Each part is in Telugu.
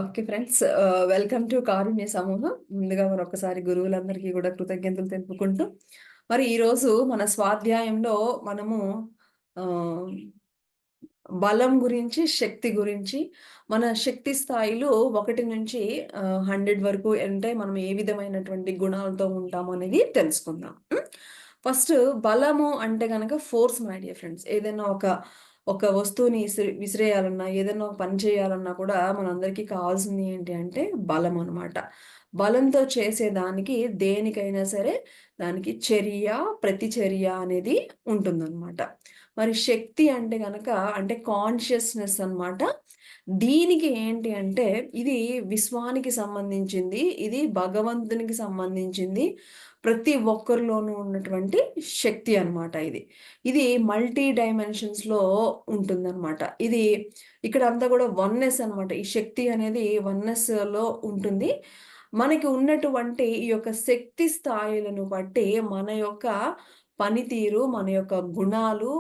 Okay friends. వెల్కమ్ టు కారుణ్య సమూహం. ముందుగా మరొకసారి గురువులందరికీ కూడా కృతజ్ఞతలు తెలుపుకుంటూ, మరి ఈరోజు మన స్వాధ్యాయంలో మనము ఆహ్, బలం గురించి, శక్తి గురించి, మన శక్తి స్థాయిలు 1 నుంచి 100 వరకు అంటే మనం ఏ విధమైనటువంటి గుణాలతో ఉంటాము అనేది తెలుసుకుందాం. ఫస్ట్ బలము అంటే గనక ఫోర్స్ మై డియర్ ఫ్రెండ్స్. ఏదైనా ఒక వస్తువుని విసిరేయాలన్నా, ఏదైనా ఒక పని చేయాలన్నా కూడా మనందరికీ కావాల్సింది ఏంటి అంటే బలం అనమాట. బలంతో చేసేదానికి దేనికైనా సరే దానికి చర్య, ప్రతిచర్య అనేది ఉంటుందనమాట. మరి శక్తి అంటే గనక అంటే కాన్షియస్‌నెస్ అన్నమాట. దీనికి ఏంటి అంటే ఇది విశ్వానికి సంబంధించింది. ఇది భగవంతునికి సంబంధించింది. ప్రతి ఒక్కరిలోనూ ఉన్నటువంటి శక్తి అన్నమాట ఇది. ఇది మల్టీ డైమెన్షన్స్‌లో ఉంటుందన్నమాట. ఇది ఇక్కడంతా కూడా వన్నెస్ అన్నమాట. ఈ శక్తి అనేది వన్నెస్‌లో ఉంటుంది. మనకి ఉన్నటువంటి ఈ యొక్క శక్తి స్థాయిలను బట్టి మన యొక్క పనితీరు, మన యొక్క గుణాలు,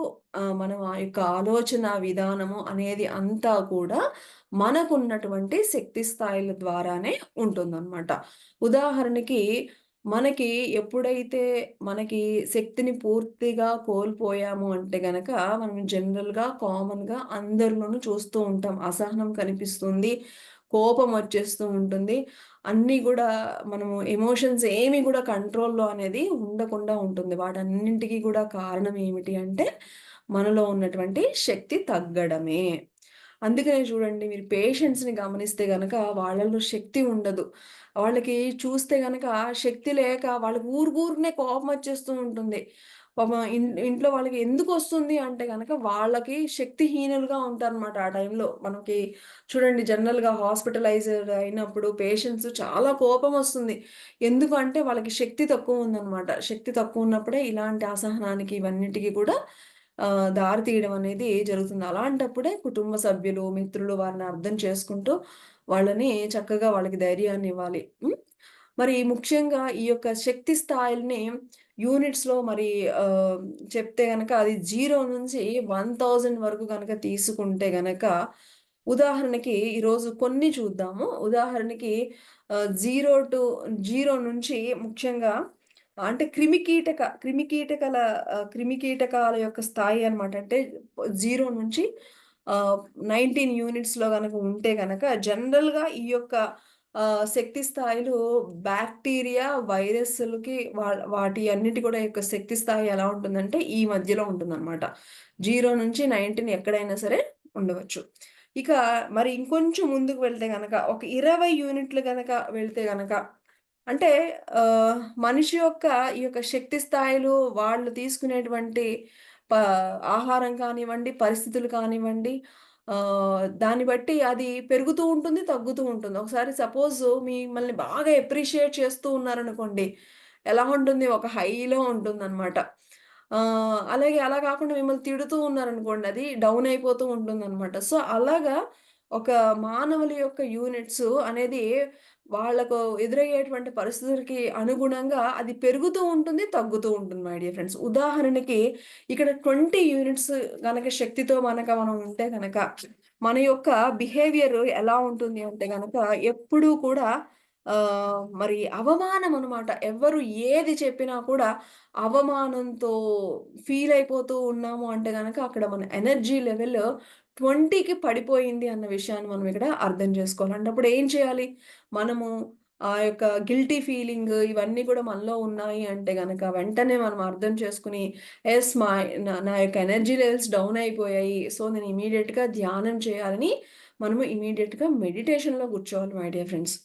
మనం ఆ యొక్క ఆలోచన విధానము అనేది అంతా కూడా మనకున్నటువంటి శక్తి స్థాయిల ద్వారానే ఉంటుందన్నమాట. ఉదాహరణకి మనకి ఎప్పుడైతే మనకి శక్తిని పూర్తిగా కోల్పోయాము అంటే గనక మనం జనరల్‌గా, కామన్‌గా అందరిలోనూ చూస్తూ ఉంటాం. అసహనం కనిపిస్తుంది. కోపం వచ్చేస్తూ ఉంటుంది. అన్నీ గూడా మనము ఎమోషన్స్ ఏమి గూడా కంట్రోల్‌లో అనేది ఉండకుండా ఉంటుంది. వాటన్నింటికి గూడా కారణం ఏమిటి అంటే, మనలో ఉన్నటువంటి శక్తి తగ్గడమే. అందుకనే చూడండి మీరు పేషెంట్స్‌ని గమనిస్తే గనక వాళ్ళలో శక్తి ఉండదు. వాళ్ళకి చూస్తే గనక శక్తి లేక వాళ్ళకి ఊరుకూరుకనే కోపమొచ్చేస్తూ ఉంటుంది. పాపం ఇంట్లో వాళ్ళకి ఎందుకొస్తుంది అంటే గనక వాళ్ళకి శక్తిహీనులుగా ఉంటారనమాట ఆ టైంలో. మనకి చూడండి జనరల్‌గా హాస్పిటలైజ్డ్ అయినప్పుడు పేషెంట్స్ చాలా కోపమొస్తుంది. ఎందుకు అంటే వాళ్ళకి శక్తి తక్కువుందనమాట. శక్తి తక్కువున్నప్పుడే ఇలాంటి అసహనానికి ఇవన్నిటికి కూడా దారి తీయడం అనేది జరుగుతుంది. అలాంటప్పుడే కుటుంబ సభ్యులు, మిత్రులు వారిని అర్థం చేసుకుంటూ వాళ్ళని చక్కగా వాళ్ళకి ధైర్యాన్నివ్వాలి. మరి ముఖ్యంగా ఈ యొక్క శక్తి స్థాయిల్ని యూనిట్స్‌లో మరి ఆహ్, చెప్తే గనక అది 0 నుంచి 1000 వరకు గనక తీసుకుంటే గనక ఉదాహరణకి ఈరోజు కొన్ని చూద్దాము. ఉదాహరణకి 0 నుంచి ముఖ్యంగా అంటే క్రిమికీటకాల యొక్క స్థాయి అన్నమాట. అంటే 0 నుంచి 19 యూనిట్స్‌లో గనక ఉంటే గనక జనరల్‌గా ఈ యొక్క శక్తి స్థాయిలు బాక్టీరియా, వైరస్‌లకి వాటి అన్నిటి కూడా యొక్క శక్తి స్థాయి ఎలా ఉంటుందంటే ఈ మధ్యలో ఉంటుందన్నమాట. 0 నుంచి 19 ఎక్కడైనా సరే ఉండవచ్చు. ఇక మరి ఇంకొంచెం ముందుకు వెళ్తే గనక ఒక 20 యూనిట్లు గనక వెళ్తే గనక అంటే మనిషి యొక్క ఈ యొక్క శక్తి స్థాయిలు వాళ్ళు తీసుకునేటువంటి ప ఆహారం కానివ్వండి, పరిస్థితులు కానివ్వండి, దాన్ని బట్టి అది పెరుగుతూ ఉంటుంది, తగ్గుతూ ఉంటుంది. ఒకసారి సపోజ్ మిమ్మల్ని బాగా అప్రిషియేట్ చేస్తూ ఉన్నారనుకోండి, ఎలా ఉంటుంది? ఒక హైలో ఉంటుందనమాట. అలాగే అలా కాకుండా మిమ్మల్ని తిడుతూ ఉన్నారనుకోండి, అది డౌన్ అయిపోతూ ఉంటుందనమాట. సో, అలాగా ఒక మానవుల యొక్క యూనిట్స్ అనేది వాళ్ళకు ఎదురయ్యేటువంటి పరిస్థితులకి అనుగుణంగా అది పెరుగుతూ ఉంటుంది, తగ్గుతూ ఉంటుంది మై డియర్ ఫ్రెండ్స్. ఉదాహరణకి ఇక్కడ 20 యూనిట్స్ గనక శక్తితో మనం ఉంటే గనక, మన యొక్క బిహేవియర్ ఎలా ఉంటుంది అంటే గనక ఎప్పుడూ కూడా మరి అవమానం అనమాట. ఎవ్వరు ఏది చెప్పినా కూడా అవమానంతో ఫీల్ అయిపోతూ ఉన్నాము అంటే గనక అక్కడ మన ఎనర్జీ లెవెల్ 20కి పడిపోయింది అన్న విషయాన్ని మనం ఇక్కడ అర్థం చేసుకోవాలి. అంటే అప్పుడు ఏం చేయాలి? మనము ఆ యొక్క గిల్టీ ఫీలింగ్ ఇవన్నీ కూడా మనలో ఉన్నాయి అంటే గనక వెంటనే మనం అర్థం చేసుకొని, యెస్ నా యొక్క ఎనర్జీ లెవెల్స్ డౌన్ అయిపోయాయి. సో, నేను ఇమ్మీడియేట్‌గా ధ్యానం చేయాలని మనము ఇమ్మీడియేట్‌గా మెడిటేషన్‌లో కూర్చోవాలి మై డియర్ ఫ్రెండ్స్.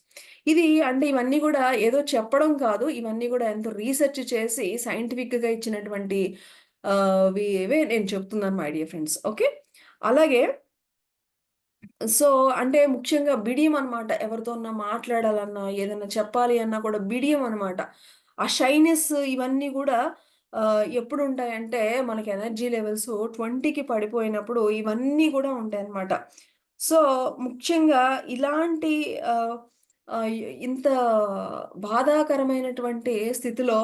ఇది అంటే ఇవన్నీ గూడా ఏదో చెప్పడం కాదు. ఇవన్నీ గూడా ఎంతో రీసెర్చ్ చేసి సైంటిఫిక్‌గా ఇచ్చినటువంటి ఇవే నేను చెప్తున్నాను మై డియర్ ఫ్రెండ్స్. ఓకే. అలాగే సో, అంటే ముఖ్యంగా బిడియం అనమాట. ఎవరితోన్నా మాట్లాడాలన్నా, ఏదన్నా చెప్పాలి అన్నా కూడా బిడియం అనమాట. ఆ షైనెస్ ఇవన్నీ గూడా ఎప్పుడుంటాయంటే మనకి ఎనర్జీ లెవెల్స్ 20కి పడిపోయినప్పుడు ఇవన్నీ గూడా ఉంటాయన్నమాట. సో, ముఖ్యంగా ఇలాంటి ఆహ్, ఆహ్, ఇంత బాధాకరమైనటువంటి స్థితిలో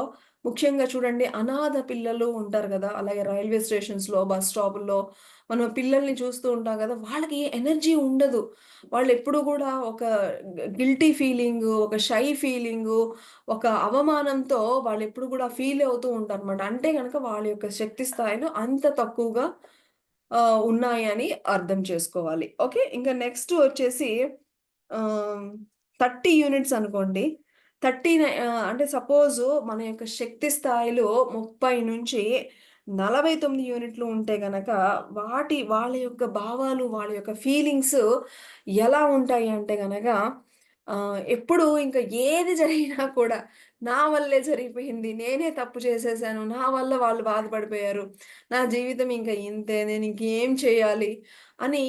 ముఖ్యంగా చూడండి అనాథ పిల్లలు ఉంటారు గదా! అలాగే రైల్వే స్టేషన్స్‌లో, బస్ స్టాపుల్లో మనం పిల్లల్ని చూస్తూ ఉంటాం గదా! వాళ్ళకి ఎనర్జీ ఉండదు. వాళ్ళెప్పుడు గూడా ఒక గిల్టీ ఫీలింగు, ఒక షై ఫీలింగు, ఒక అవమానంతో వాళ్ళెప్పుడు గూడా ఫీల్ అవుతూ ఉంటారనమాట. అంటే గనక వాళ్ళ యొక్క శక్తి స్థాయిలు అంత తక్కువగా ఉన్నాయని అర్థం చేసుకోవాలి. ఓకే. ఇంకా నెక్స్ట్ వచ్చేసి ఆహ్, 30 యూనిట్స్ అనుకోండి. అంటే సపోజు మన యొక్క శక్తి స్థాయిలో 30-49 యూనిట్లు ఉంటే గనక వాళ్ళ యొక్క భావాలు, వాళ్ళ యొక్క ఫీలింగ్స్ ఎలా ఉంటాయి అంటే గనక ఎప్పుడు ఇంకా ఏది జరిగినా కూడా నా వల్లే జరిగిపోయింది. నేనే తప్పు చేసేసాను. నా వల్ల వాళ్ళు బాధపడిపోయారు. నా జీవితం ఇంక ఇంతే. నేనింకేం చేయాలి? అని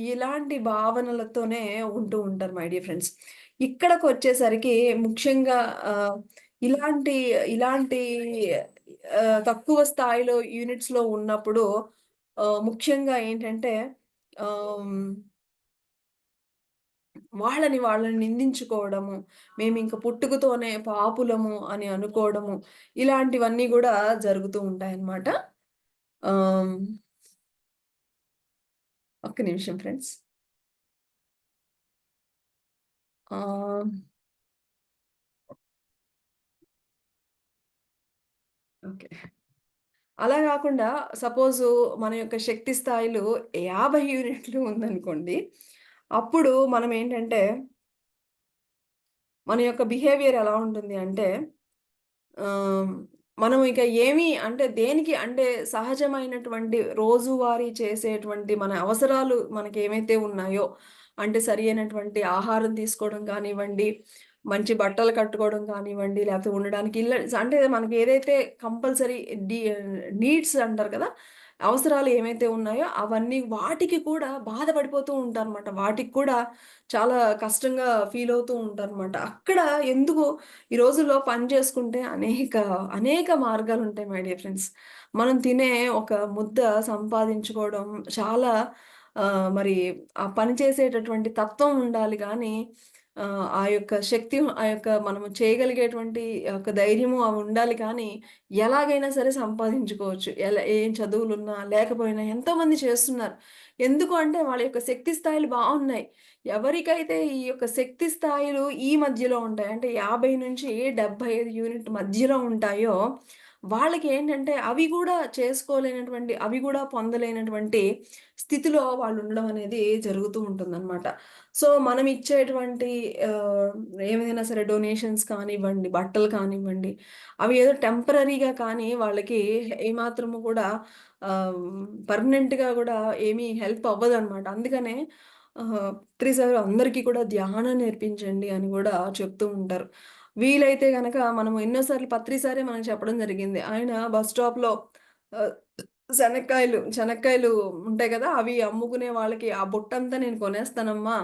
ఇలాంటి భావనలతోనే ఉంటూ ఉంటారు మై డియర్ ఫ్రెండ్స్. ఇక్కడికొచ్చేసరికి ముఖ్యంగా ఆహ్, ఇలాంటి ఇలాంటి తక్కువ స్థాయిలో యూనిట్స్‌లో ఉన్నప్పుడు ముఖ్యంగా ఏంటంటే ఆహ్, వాళ్ళని నిందించుకోవడము, మేమింక పుట్టుకతోనే పాపులము అని అనుకోవడము, ఇలాంటివన్నీ గూడా జరుగుతూ ఉంటాయన్నమాట. ఆహ్, ఒక్క నిమిషం ఫ్రెండ్స్. ఆహ్, ఓకే. అలా గాకుండా సపోజు మన యొక్క శక్తి స్థాయిలు 50 యూనిట్లు ఉందనుకోండి. అప్పుడు మనమేంటంటే, మన యొక్క బిహేవియర్ ఎలా ఉంటుంది అంటే ఆహ్, మనం ఇక ఏమి అంటే దేనికి అంటే సహజమైనటువంటి రోజువారీ చేసేటువంటి మన అవసరాలు మనకేమైతే ఉన్నాయో, అంటే సరి అయినటువంటి ఆహారం తీసుకోవడం కానివ్వండి, మంచి బట్టలు కట్టుకోవడం కానివ్వండి, లేకపోతే ఉండడానికి అంటే మనకి ఏదైతే కంపల్సరీ డి నీడ్స్ అంటారు కదా! అవసరాలు ఏమైతే ఉన్నాయో అవన్నీ వాటికి కూడా బాధపడిపోతూ ఉంటారనమాట. వాటికి కూడా చాలా కష్టంగా ఫీల్ అవుతూ ఉంటారనమాట. అక్కడ ఎందుకు ఈ రోజుల్లో పని చేసుకుంటే అనేక మార్గాలుంటాయి మై డియర్ ఫ్రెండ్స్. మనం తినే ఒక ముద్ద సంపాదించుకోవడం చాలా మరి ఆ పని చేసేటటువంటి తత్వం ఉండాలి గానీ, ఆ యొక్క మనము చేయగలిగేటువంటి ఒక ధైర్యము అవి ఉండాలి కానీ, ఎలాగైనా సరే సంపాదించుకోవచ్చు. ఏం చదువులున్నా, లేకపోయినా ఎంతోమంది చేస్తున్నారు. ఎందుకు అంటే వాళ్ళ యొక్క శక్తి స్థాయిలు బావున్నాయి. ఎవరికైతే ఈ యొక్క శక్తి స్థాయిలు ఈ మధ్యలో ఉంటాయి. అంటే 50-75 యూనిట్ మధ్యలో ఉంటాయో, వాళ్ళకేంటంటే అవి గూడా చేసుకోలేనటువంటి, అవి గూడా పొందలేనటువంటి స్థితిలో వాళ్ళుండడం అనేది జరుగుతూ ఉంటుందనమాట. సో, మనం ఇచ్చేటువంటి ఆహ్, ఏమైనా సరే డొనేషన్స్ కానివ్వండి, బట్టలు కానివ్వండి, అవి ఏదో టెంపరరీగా కానీ వాళ్ళకి ఏమాత్రము కూడా ఆహ్, పర్మనెంట్‌గా గూడా ఏమీ హెల్ప్ అవ్వదనమాట. అందుకనే ప్రతిసారి అందరికీ కూడా ధ్యానం నేర్పించండి అని గూడా చెప్తూ ఉంటారు. వీలైతే గనక మనం ఎన్నో సార్లు ప్రతిసారి మనకు చెప్పడం జరిగింది. ఆయన బస్ స్టాప్‌లో ఆహ్, శనక్కాయలు ఉంటాయి గదా! అవి అమ్ముకునే వాళ్ళకి "ఆ బుట్టంతా నేను కొనేస్తానమ్మా.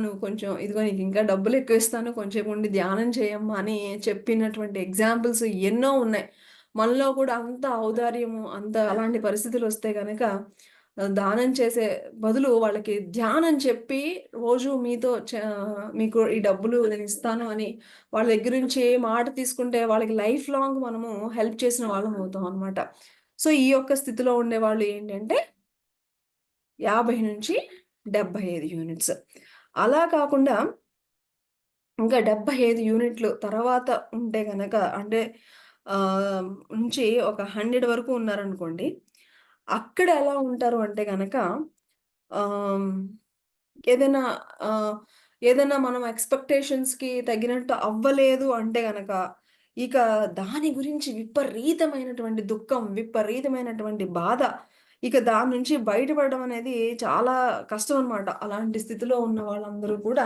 నువ్వు కొంచెం ఇదిగో నీకింకా డబ్బులెక్కువిస్తాను. కొంచేపు ఉండి ధ్యానం చేయమ్మా" అని చెప్పినటువంటి ఎగ్జాంపుల్స్ ఎన్నో ఉన్నాయి. మనలో కూడా అంత ఔదార్యము, అలాంటి పరిస్థితులొస్తే గనక దానం చేసే బదులు వాళ్ళకి ధ్యానం చెప్పి రోజు మీకు ఈ డబ్బులు నేనిస్తాను అని వాళ్ళ దగ్గర నుంచి మాట తీసుకుంటే వాళ్ళకి లైఫ్ లాంగ్ మనము హెల్ప్ చేసిన వాళ్ళం అవుతాం అనమాట. సో, ఈ యొక్క స్థితిలో ఉండేవాళ్ళు ఏంటంటే 50-75 యూనిట్స్. అలా కాకుండా ఇంకా 75 యూనిట్లు తర్వాత ఉంటే గనక అంటే ఆహ్, నుంచి ఒక 100 వరకు ఉన్నారనుకోండి. అక్కడ ఎలా ఉంటారు అంటే గనక ఆహ్, ఏదైనా ఆహ్, ఏదైనా మనం ఎక్స్‌పెక్టేషన్స్‌కి తగినట్టు అవ్వలేదు అంటే గనక, ఇక దాని గురించి విపరీతమైనటువంటి దుఃఖం, విపరీతమైనటువంటి బాధ. ఇక దాని నుంచి బయటపడడం అనేది చాలా కష్టం అనమాట. అలాంటి స్థితిలో ఉన్న వాళ్ళందరూ కూడా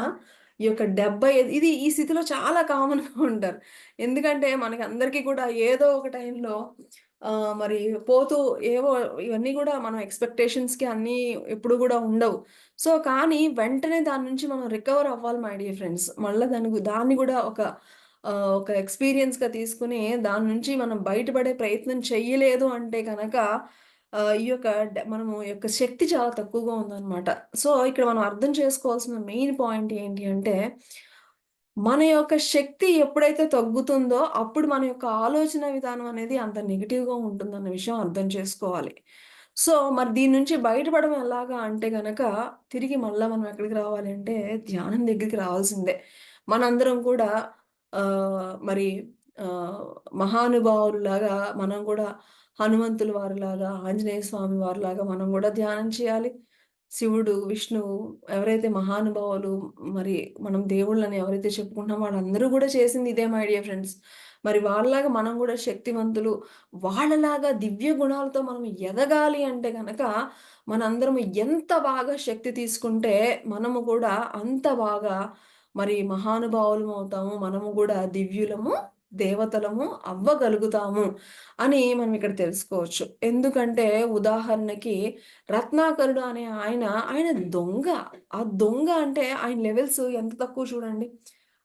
ఈ యొక్క 75 ఈ స్థితిలో చాలా కామన్‌గా ఉంటారు. ఎందుకంటే మనకందరికీ కూడా ఏదో ఒక టైంలో మరి పోతూ ఏవో ఇవన్నీ గూడా మనం ఎక్స్‌పెక్టేషన్స్‌కి అన్నీ ఎప్పుడు గూడా ఉండవు. సో, కానీ వెంటనే దాని నుంచి మనం రికవర్ అవ్వాలి మై డియర్ ఫ్రెండ్స్. మళ్ళా దాన్ని గూడా ఒక ఎక్స్‌పీరియన్స్‌గా తీసుకొని దాని నుంచి మనం బయటపడే ప్రయత్నం చెయ్యలేదు అంటే గనక ఈ యొక్క మనము యొక్క శక్తి చాలా తక్కువగా ఉందనమాట. సో, ఇక్కడ మనం అర్థం చేసుకోవాల్సిన మెయిన్ పాయింట్ ఏంటి అంటే, మన యొక్క శక్తి ఎప్పుడైతే తగ్గుతుందో, అప్పుడు మన యొక్క ఆలోచన విధానం అనేది అంత నెగెటివ్‌గా ఉంటుందన్న విషయం అర్థం చేసుకోవాలి. సో, మరి దీని నుంచి బయటపడడం ఎలాగా అంటే గనక, తిరిగి మళ్ళా మనం ఎక్కడికి రావాలి అంటే, ధ్యానం దగ్గరికి రావాల్సిందే. మనందరం కూడా మరి ఆహ్, మహానుభావుల్లాగా మనం కూడా హనుమంతుల వారిలాగా, ఆంజనేయ స్వామి వారిలాగా మనం గూడా ధ్యానం చేయాలి. శివుడు, విష్ణువు ఎవరైతే మహానుభావులు మరి మనం దేవుళ్ళని ఎవరైతే చెప్పుకుంటున్నామో వాళ్ళందరూ గూడా చేసింది ఇదే మై డియర్ ఫ్రెండ్స్. మరి వాళ్ళలాగా మనం గూడా శక్తివంతులు, వాళ్ళలాగా దివ్య గుణాలతో మనం ఎదగాలి అంటే గనక, మనందరం ఎంత బాగా శక్తి తీసుకుంటే, మనము కూడా అంత బాగా మరి మహానుభావులమవుతాము. మనము గూడా దివ్యులము, దేవతలము అవ్వగలుగుతాము అని మనం ఇక్కడ తెలుసుకోవచ్చు. ఎందుకంటే ఉదాహరణకి 'రత్నాకరుడు' అనే ఆయన దొంగ. ఆ దొంగ అంటే ఆయన లెవెల్స్ ఎంత తక్కువ చూడండి.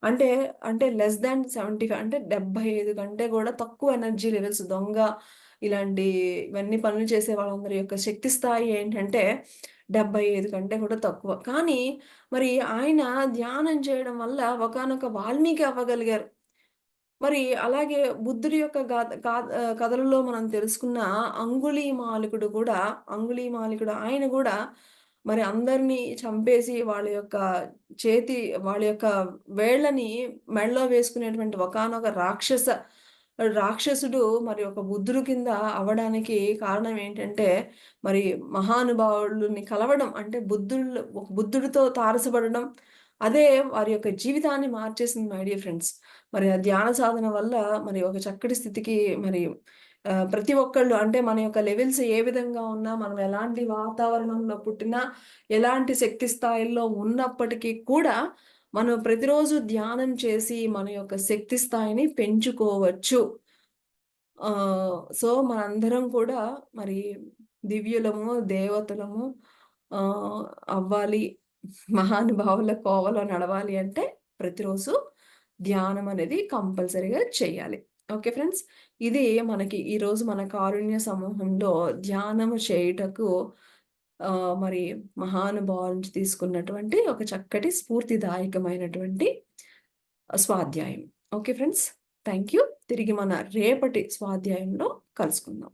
అంటే, అంటే లెస్ థాన్ 75 అంటే 75 కంటే గూడా తక్కువ ఎనర్జీ లెవెల్స్ దొంగ ఇలాంటి ఇవన్నీ పనులు చేసే వాళ్ళందరి యొక్క శక్తి స్థాయి ఏంటంటే 75 కంటే కూడా తక్కువ. కానీ మరి ఆయన ధ్యానం చేయడం వల్ల ఒకానొక వాల్మీకి అవ్వగలిగారు. మరి అలాగే బుద్ధుడి యొక్క కథలలో మనం తెలుసుకున్న అంగుళీమాలికుడు కూడా అంగుళీమాలికుడు ఆయన గూడా మరి అందరిని చంపేసి వాళ్ళ యొక్క వేళ్ళని మెడలో వేసుకునేటువంటి ఒకానొక రాక్షసుడు మరి ఒక బుద్ధుడు కింద అవ్వడానికి కారణం ఏంటంటే, మరి మహానుభావులని కలవడం అంటే ఒక బుద్ధుడితో తారసపడడం. అదే వారి యొక్క జీవితాన్ని మార్చేసింది మై డియర్ ఫ్రెండ్స్. మరి ఆ ధ్యాన సాధన వల్ల మరి ఒక చక్కటి స్థితికి మరి ప్రతి ఒక్కళ్ళు అంటే మన యొక్క లెవెల్స్ ఏ విధంగా ఉన్నా, మనం ఎలాంటి వాతావరణంలో పుట్టినా, ఎలాంటి శక్తి స్థాయిల్లో ఉన్నప్పటికీ కూడా, మనం ప్రతిరోజు ధ్యానం చేసి మన యొక్క శక్తి స్థాయిని పెంచుకోవచ్చు. సో, మనందరం కూడా మరి దివ్యులము, దేవతలము అవ్వాలి. మహానుభావుల కోవలో నడవాలి అంటే ప్రతిరోజు ధ్యానం అనేది కంపల్సరీగా చేయాలి. Okay friends. ఇది మనకి ఈరోజు మన కారుణ్య సమూహంలో ధ్యానము చేయుటకు మరి మహానుభావుల నుంచి తీసుకున్నటువంటి ఒక చక్కటి స్ఫూర్తిదాయకమైనటువంటి స్వాధ్యాయం. Okay friends. Thank you. తిరిగి మన రేపటి స్వాధ్యాయంలో కలుసుకుందాం.